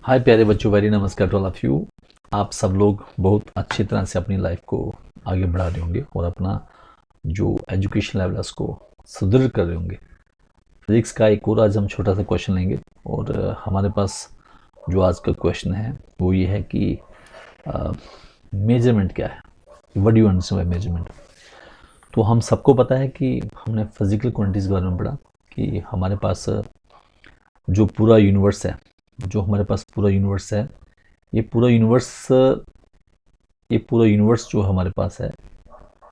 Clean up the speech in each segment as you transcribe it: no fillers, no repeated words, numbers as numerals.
हाय प्यारे बच्चों, वेरी नमस्कार टू ऑल ऑफ यू। आप सब लोग बहुत अच्छी तरह से अपनी लाइफ को आगे बढ़ा रहे होंगे और अपना जो एजुकेशन लेवल है उसको सुदृढ़ कर रहे होंगे। फिजिक्स का एक और आज हम छोटा सा क्वेश्चन लेंगे और हमारे पास जो आज का क्वेश्चन है वो ये है कि मेजरमेंट क्या है, what do you understand by measurement. तो हम सबको पता है कि हमने फिजिकल क्वांटिटीज़ के बारे में पढ़ा कि हमारे पास जो पूरा यूनिवर्स है, ये पूरा यूनिवर्स जो हमारे पास है,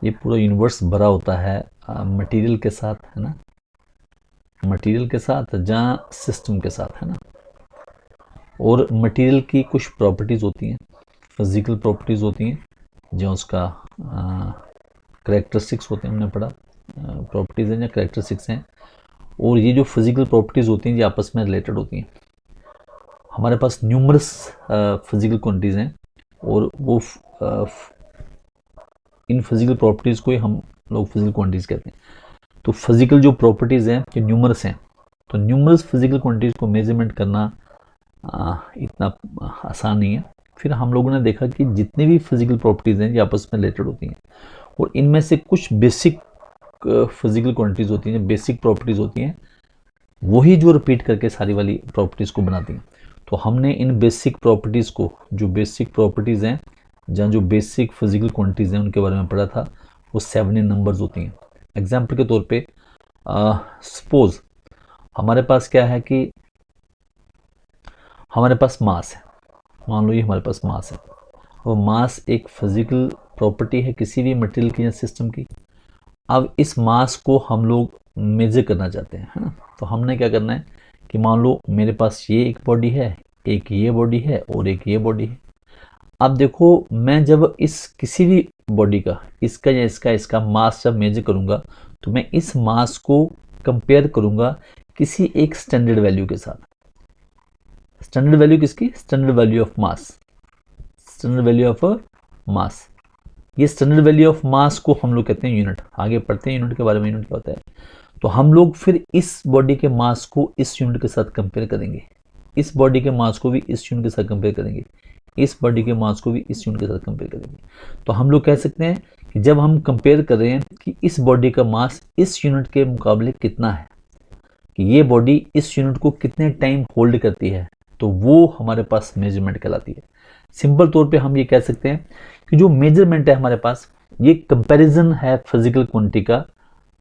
ये पूरा यूनिवर्स भरा होता है मटेरियल के साथ, है ना, मटेरियल के साथ जहाँ सिस्टम के साथ, है ना। और मटेरियल की कुछ प्रॉपर्टीज़ होती हैं, फिजिकल प्रॉपर्टीज़ होती हैं, जहाँ उसका करेक्टरिस्टिक्स होते हैं, हमने पढ़ा प्रॉपर्टीज़ हैं या करेक्टरिस्टिक्स हैं। और ये जो फिजिकल प्रॉपर्टीज़ होती हैं ये आपस में रिलेटेड होती हैं। हमारे पास न्यूमरस फिजिकल क्वांटिटीज़ हैं और वो इन फिजिकल प्रॉपर्टीज़ को ही हम लोग फिजिकल क्वांटिटीज़ कहते हैं। तो फिजिकल जो प्रॉपर्टीज़ हैं ये न्यूमरस हैं, तो न्यूमरस फिजिकल क्वांटिटीज़ को मेजरमेंट करना इतना आसान नहीं है। फिर हम लोगों ने देखा कि जितनी भी फिजिकल प्रॉपर्टीज़ हैं ये आपस में रिलेटेड होती हैं और इनमें से कुछ बेसिक फिजिकल क्वांटिटीज़ होती हैं, बेसिक प्रॉपर्टीज़ होती हैं, वही जो रिपीट करके सारी वाली प्रॉपर्टीज़ को बनाती हैं। तो हमने इन बेसिक प्रॉपर्टीज़ को, जो बेसिक प्रॉपर्टीज़ हैं, जहाँ जो बेसिक फिजिकल क्वांटिटीज़ हैं उनके बारे में पढ़ा था, वो 7 नंबर्स होती हैं। एग्जाम्पल के तौर पे सपोज हमारे पास क्या है कि हमारे पास मास है, मान लो ये हमारे पास मास है और मास एक फिजिकल प्रॉपर्टी है किसी भी मटेरियल की या सिस्टम की। अब इस मास को हम लोग मेजर करना चाहते हैं, है ना। तो हमने क्या करना है कि मान लो मेरे पास ये एक बॉडी है, एक ये बॉडी है और एक ये बॉडी है। अब देखो, मैं जब इस किसी भी बॉडी का, इसका या इसका मास जब मेजर करूंगा तो मैं इस मास को कंपेयर करूंगा किसी एक स्टैंडर्ड वैल्यू के साथ। स्टैंडर्ड वैल्यू किसकी? Standard value of mass, standard value of mass. ये स्टैंडर्ड वैल्यू ऑफ मास को हम लोग कहते हैं यूनिट। आगे पढ़ते हैं यूनिट के बारे में, यूनिट क्या होता है। तो हम लोग फिर इस बॉडी के मास को इस यूनिट के साथ कंपेयर करेंगे, इस बॉडी के मास को भी इस यूनिट के साथ कंपेयर करेंगे, इस बॉडी के मास को भी इस यूनिट के साथ कंपेयर करेंगे। तो हम लोग कह सकते हैं कि जब हम कंपेयर कर रहे हैं कि इस बॉडी का मास इस यूनिट के मुकाबले कितना है, कि ये बॉडी इस यूनिट को कितने टाइम होल्ड करती है, तो वो हमारे पास मेजरमेंट कहलाती है। सिंपल तौर पे हम ये कह सकते हैं कि जो मेजरमेंट है हमारे पास, ये कंपैरिजन है फिजिकल क्वांटिटी का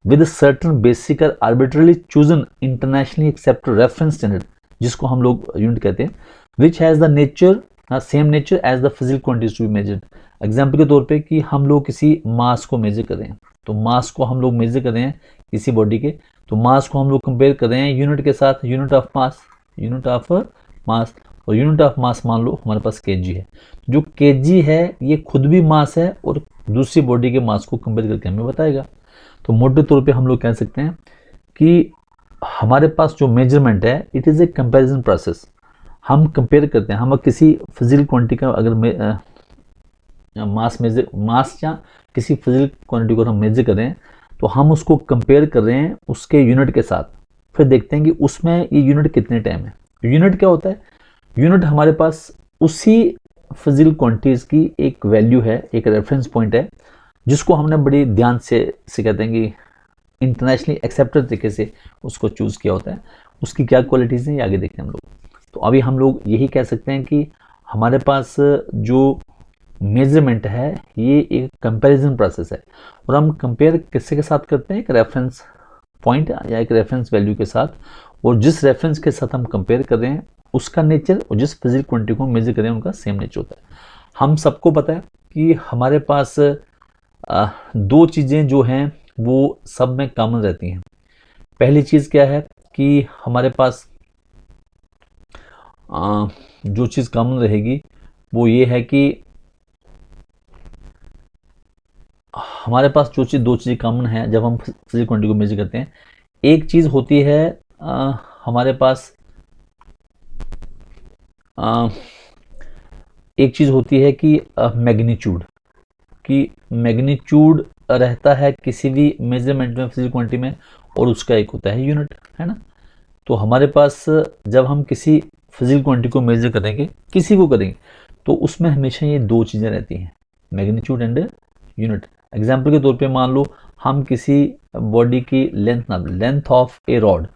विद सर्टेन बेसिक और arbitrarily chosen internationally accepted reference standard, जिसको हम लोग यूनिट कहते हैं, which has the nature same nature as the physical quantities to be measured. Example के तौर पे कि हम लोग किसी मास को मेजर कर रहे हैं, तो मास को हम लोग मेजर कर रहे हैं किसी बॉडी के, तो मास को हम लोग कंपेयर कर रहे हैं यूनिट के साथ, unit of mass, unit of mass. और यूनिट ऑफ मास मान लो हमारे पास केजी है। जो केजी है ये खुद भी मास है और दूसरी बॉडी के मास को कंपेयर करके हमें बताएगा। तो मोटे तौर पे हम लोग कह सकते हैं कि हमारे पास जो मेजरमेंट है it is a comparison process. हम कंपेयर करते हैं, हम किसी फिजिकल क्वांटिटी का अगर मास या किसी फिजिकल क्वांटिटी को हम मेजर कर रहे हैं तो हम उसको कंपेयर कर रहे हैं उसके यूनिट के साथ। फिर देखते हैं कि उसमें ये यूनिट कितने टाइम है। यूनिट क्या होता है? यूनिट हमारे पास उसी फिजिकल क्वांटिटीज की एक वैल्यू है, एक रेफरेंस पॉइंट है, जिसको हमने बड़ी ध्यान से कहते हैं कि इंटरनेशनली एक्सेप्टेड तरीके से उसको चूज़ किया होता है। उसकी क्या क्वालिटीज़ हैं ये आगे देखते हैं हम लोग। तो अभी हम लोग यही कह सकते हैं कि हमारे पास जो मेजरमेंट है ये एक कंपैरिजन प्रोसेस है और हम कंपेयर किससे के साथ करते हैं? एक रेफरेंस पॉइंट या एक रेफरेंस वैल्यू के साथ। और जिस रेफरेंस के साथ हम कंपेयर कर रहे हैं उसका नेचर और जिस फिजिकल क्वांटिटी को मेजर करें उनका सेम नेचर होता है। हम सबको पता है कि हमारे पास दो चीज़ें जो हैं वो सब में कॉमन रहती हैं। पहली चीज़ क्या है कि हमारे पास जो चीज़ कॉमन रहेगी वो ये है कि हमारे पास जो चीज़, दो चीज़ें कॉमन है जब हम फिजिकल क्वांटिटी को मेजर करते हैं। एक चीज़ होती है हमारे पास एक चीज़ होती है कि मैग्नीट्यूड, कि मैग्नीट्यूड रहता है किसी भी मेजरमेंट में, फिजिकल क्वांटिटी में, और उसका एक होता है यूनिट, है ना। तो हमारे पास जब हम किसी फिजिकल क्वांटिटी को मेजर करेंगे, किसी को करेंगे, तो उसमें हमेशा ये दो चीज़ें रहती हैं, मैग्नीट्यूड एंड यूनिट। एग्जाम्पल के तौर पे मान लो हम किसी बॉडी की लेंथ नाप, लेंथ ऑफ ए रॉड,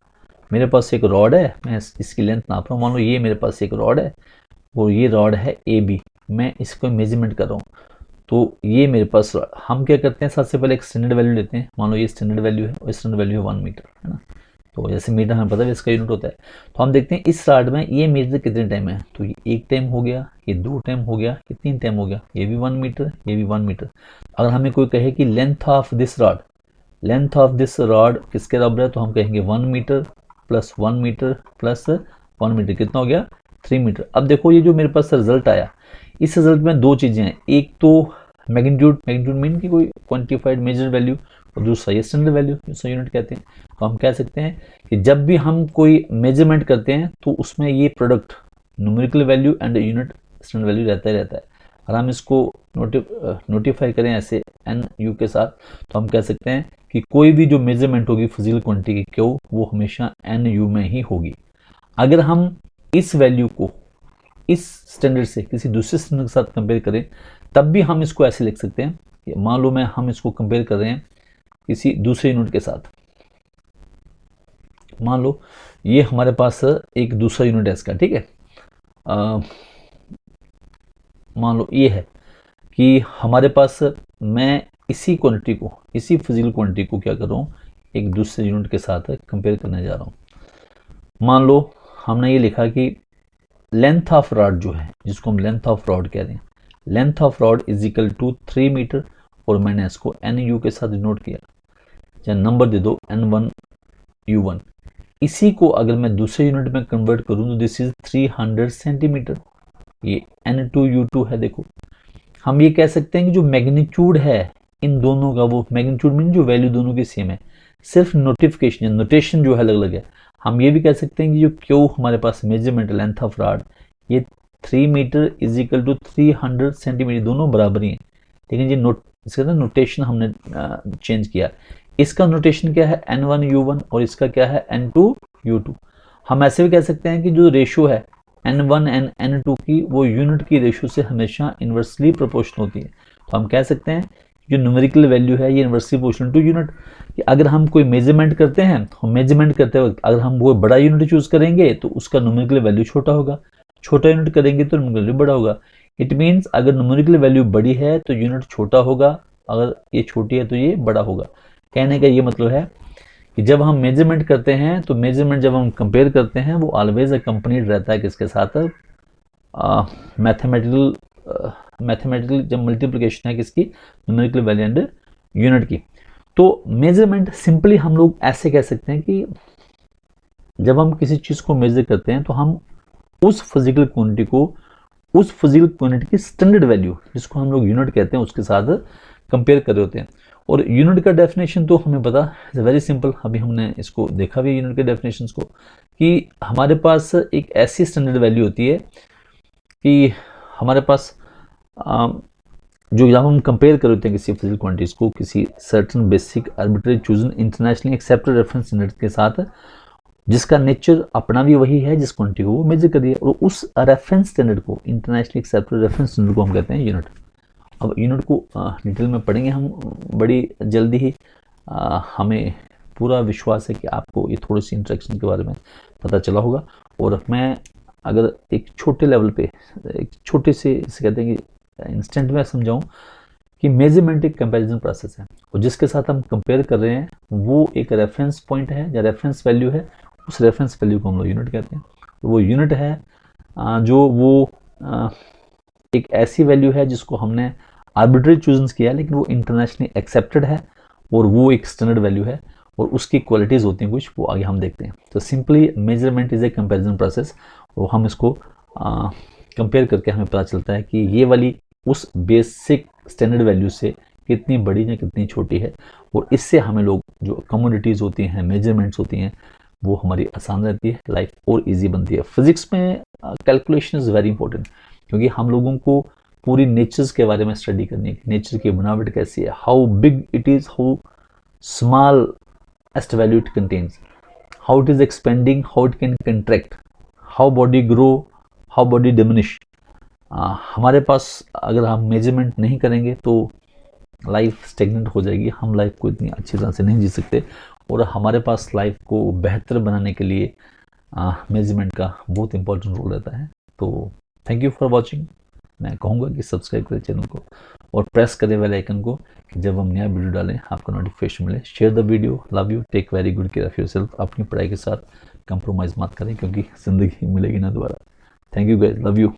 मेरे पास एक रॉड है, मैं इसकी लेंथ नाप रहा हूँ, मान लो ये मेरे पास एक रॉड है और ये रॉड है ए बी, मैं इसको मेजरमेंट कर रहा हूँ, तो ये मेरे पास हम क्या करते हैं, सबसे पहले एक स्टैंडर्ड वैल्यू लेते हैं, मान लो ये स्टैंडर्ड वैल्यू है और स्टैंडर्ड वैल्यू है 1 मीटर, है ना। तो जैसे मीटर हमें पता है इसका यूनिट होता है, तो हम देखते हैं इस रॉड में ये मीटर कितने टाइम है, तो ये 1 टाइम हो गया, ये 2 टाइम हो गया, ये 3 टाइम हो गया, ये भी 1 मीटर, ये भी 1 मीटर। अगर हमें कोई कहे कि length of this rod, length of this rod किसके बराबर है, तो हम कहेंगे 1 metre plus 1 metre plus 1 metre, कितना हो गया 3 मीटर। अब देखो ये जो मेरे पास रिजल्ट आया, इस रिजल्ट में दो चीज़ें हैं, एक तो मैग्नीट्यूड, मैग्नीट्यूड मीन की कोई क्वांटिफाइड मेजर वैल्यू, और दूसरा ये स्टैंडर्ड वैल्यू, जिसको यूनिट कहते हैं। तो हम कह सकते हैं कि जब भी हम कोई मेजरमेंट करते हैं तो उसमें ये product numerical value and unit standard value रहता ही रहता है। अगर हम इसको नोटिफाई करें ऐसे एन यू के साथ, तो हम कह सकते हैं कि कोई भी जो मेजरमेंट होगी फिजिकल क्वांटिटी की क्यों, वो हमेशा एन यू में ही होगी। अगर हम इस वैल्यू को इस स्टैंडर्ड से किसी दूसरे स्टैंडर्ड के साथ कंपेयर करें, तब भी हम इसको ऐसे लिख सकते हैं, मान लो हम इसको कंपेयर कर रहे हैं किसी दूसरे यूनिट के साथ, मान लो ये हमारे पास एक दूसरा यूनिट है इसका, ठीक है, मान लो ये है कि हमारे पास, मैं इसी क्वांटिटी को, इसी फिजिकल क्वांटिटी को क्या कर रहा हूँ, एक दूसरे यूनिट के साथ कंपेयर करने जा रहा हूँ। मान लो हमने ये लिखा कि लेंथ ऑफ रॉड जो है, जिसको हम लेंथ ऑफ रॉड कह रहे हैं, length of rod is equal to 3 metre, और मैंने इसको एन यू के साथ डिनोट किया, या नंबर दे दो N1 U1। इसी को अगर मैं दूसरे यूनिट में कन्वर्ट करूं तो दिस इज 300 सेंटीमीटर, ये N2 U2 है। देखो हम ये कह सकते हैं कि जो मैग्नीट्यूड है इन दोनों का, वो मैग्नीट्यूड मीन जो वैल्यू दोनों की सेम है, सिर्फ नोटिफिकेशन नोटेशन जो है अलग अलग है। हम ये भी कह सकते हैं कि जो क्यों हमारे पास मेजरमेंट लेंथ ऑफ रॉड, ये 3 metre is equal to 300 centimetre, दोनों बराबर ही हैं, लेकिन ये इसका नोटेशन हमने चेंज किया। इसका नोटेशन क्या है N1 U1 और इसका क्या है N2 U2। हम ऐसे भी कह सकते हैं कि जो रेशियो है N1 एंड N2 की, वो यूनिट की रेशियो से हमेशा इन्वर्सली प्रोपोर्शनल होती है। तो हम कह सकते हैं जो न्यूमेरिकल वैल्यू है ये इन्वर्सली प्रोपोर्शनल टू यूनिट, कि अगर हम कोई मेजरमेंट करते हैं तो मेजरमेंट करते वक्त अगर हम वो बड़ा यूनिट चूज करेंगे तो उसका न्यूमेरिकल वैल्यू छोटा होगा, छोटा यूनिट करेंगे तो न्यूमेरिकल वैल्यू बड़ा होगा। इट मीन्स अगर न्यूमेरिकल वैल्यू बड़ी है तो यूनिट छोटा होगा, अगर ये छोटी है तो ये बड़ा होगा। कहने का ये मतलब है कि जब हम मेजरमेंट करते हैं तो मेजरमेंट जब हम कंपेयर करते हैं वो ऑलवेज अकम्पनीड रहता है किसके साथ, मैथमेटिकल जब मल्टीप्लिकेशन है किसकी, न्यूमेरिकल वैल्यू एंड यूनिट की। तो मेजरमेंट सिंपली हम लोग ऐसे कह सकते हैं कि जब हम किसी चीज़ को मेजर करते हैं तो हम उस फिजिकल क्वांटिटी को, उस फिजिकल क्वांटिटी की स्टैंडर्ड वैल्यू जिसको हम लोग यूनिट कहते हैं उसके साथ कंपेयर कर रहे होते हैं। और यूनिट का डेफिनेशन तो हमें पता है, वेरी सिंपल, अभी हमने इसको देखा भी यूनिट के डेफिनेशंस को, कि हमारे पास एक ऐसी स्टैंडर्ड वैल्यू होती है कि हमारे पास जो जब हम कंपेयर कर होते हैं किसी फिजिकल क्वांटिटीज को किसी certain basic arbitrary chosen internationally accepted reference standard के साथ, जिसका नेचर अपना भी वही है जिस क्वांटिटी को वो मेजर करिए, और उस रेफरेंस स्टैंडर्ड को, इंटरनेशनली एक्सेप्टेड रेफरेंस स्टैंडर्ड को हम कहते हैं यूनिट। अब यूनिट को डिटेल में पढ़ेंगे हम बड़ी जल्दी ही। हमें पूरा विश्वास है कि आपको ये थोड़ी सी इंट्रैक्शन के बारे में पता चला होगा। और मैं अगर एक छोटे लेवल पे, एक छोटे से इसे कहते हैं कि इंस्टेंट में समझाऊं कि मेजरमेंट एक कंपैरिजन प्रोसेस है, और जिसके साथ हम कंपेयर कर रहे हैं वो एक रेफरेंस पॉइंट है या रेफरेंस वैल्यू है, उस रेफरेंस वैल्यू को हम लोग यूनिट कहते हैं। तो वो यूनिट है जो वो एक ऐसी वैल्यू है जिसको हमने आर्बिट्रेरी चूजन किया है, लेकिन वो इंटरनेशनली एक्सेप्टेड है और वो एक स्टैंडर्ड वैल्यू है, और उसकी क्वालिटीज़ होती हैं कुछ, वो आगे हम देखते हैं। तो simply measurement is a comparison process, और हम इसको कंपेयर करके हमें पता चलता है कि ये वाली उस बेसिक स्टैंडर्ड वैल्यू से कितनी बड़ी या कितनी छोटी है, और इससे हमें लोग जो कम्युनिटीज़ होती हैं, मेजरमेंट्स होती हैं, वो हमारी आसान रहती है, लाइफ और ईजी बनती है। फिजिक्स में कैलकुलेशन इज़ वेरी इंपॉर्टेंट, क्योंकि हम लोगों को पूरी नेचर्स के बारे में स्टडी करनी है, नेचर की बनावट कैसी है, how big it is, how smallest value it contains, how it is expanding, how it can contract, how body grow, how body diminish. हमारे पास अगर हम मेजरमेंट नहीं करेंगे तो लाइफ स्टेगनेंट हो जाएगी, हम लाइफ को इतनी अच्छी तरह से नहीं जी सकते। और हमारे पास लाइफ को बेहतर बनाने के लिए मेजरमेंट का बहुत इंपॉर्टेंट रोल रहता है। तो थैंक यू फॉर वॉचिंग। मैं कहूँगा कि सब्सक्राइब करें चैनल को और प्रेस करें बेल आइकन को कि जब हम नया वीडियो डालें आपको नोटिफिकेशन मिले। Share the video. Love you. Take very good care of yourself. अपनी पढ़ाई के साथ कंप्रोमाइज़ मत करें क्योंकि ज़िंदगी मिलेगी ना दोबारा। Thank you guys, love you.